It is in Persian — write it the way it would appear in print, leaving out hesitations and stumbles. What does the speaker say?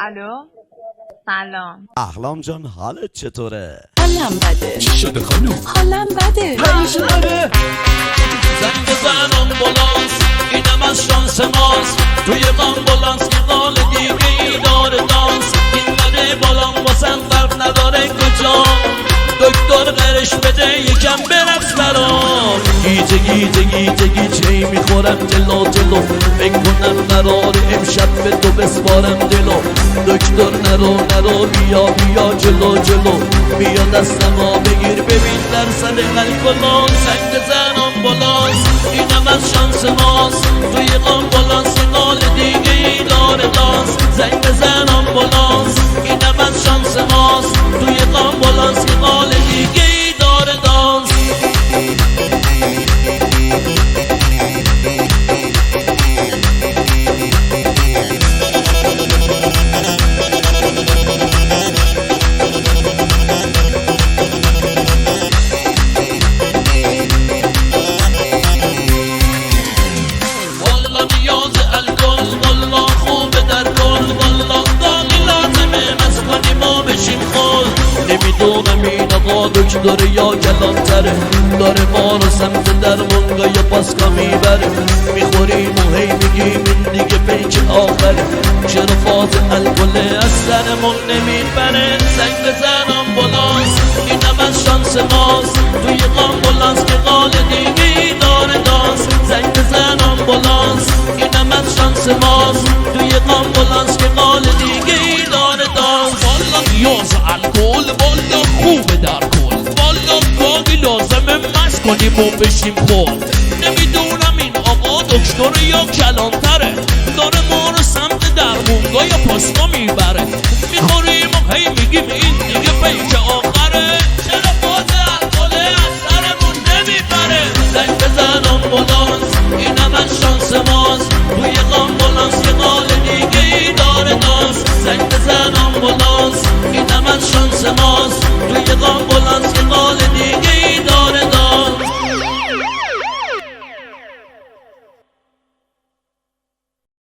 الو سلام. احلام جان حالت چطوره؟ حالم بده. چی شده خانوم؟ حالم بده. پریش اومده. زنگ بزن آمبولانس، اینم از شانس ماست. توی آمبولانس یه قال دیگه ای داره دانس. این بده بالام واسم فرق نداره کجا. دکتر قرش بده یکم برقص برام. گیجه گیجه گیجه گیجه میخورم جلو جلو. فکر کنم قرار امشب به تو بسپارم دلو. دکتر نرو بیا بیا جلو جلو. بیا دستمو بگیر ببین درصد الکلون. زنگ بزن آمبولانس، اینم از شانس ماست. توی آمبولانس یه قال دیگه ای داره دانس. زنگ بزن آمبولانس، اینم از شانس ماست. توی آمبولانس یه قال دیگه ای داره دانس. نمیدونم این آقا دکتر یا کلانتره. داره ما رو سمت درمونگاه یا پاسکا میبره. میخوریم و هی میگیم این دیگه پیک آخره. چرا فاز الکل از سرمون نمیبره. زنگ بزن آمبولانس، اینم از شانس ماست. توی آمبولانس که قال دیگه ای داره دانس. زنگ بزن آمبولانس، اینم از شانس ماست. توی آمبولانس که قال دیگه ای داره دانس. والا نیاز الکل والا خوبه در کل. والا گاهی لازمه مست کنیم و بشیم خود. نمیدونم این آقا دکتر یا کلانتره.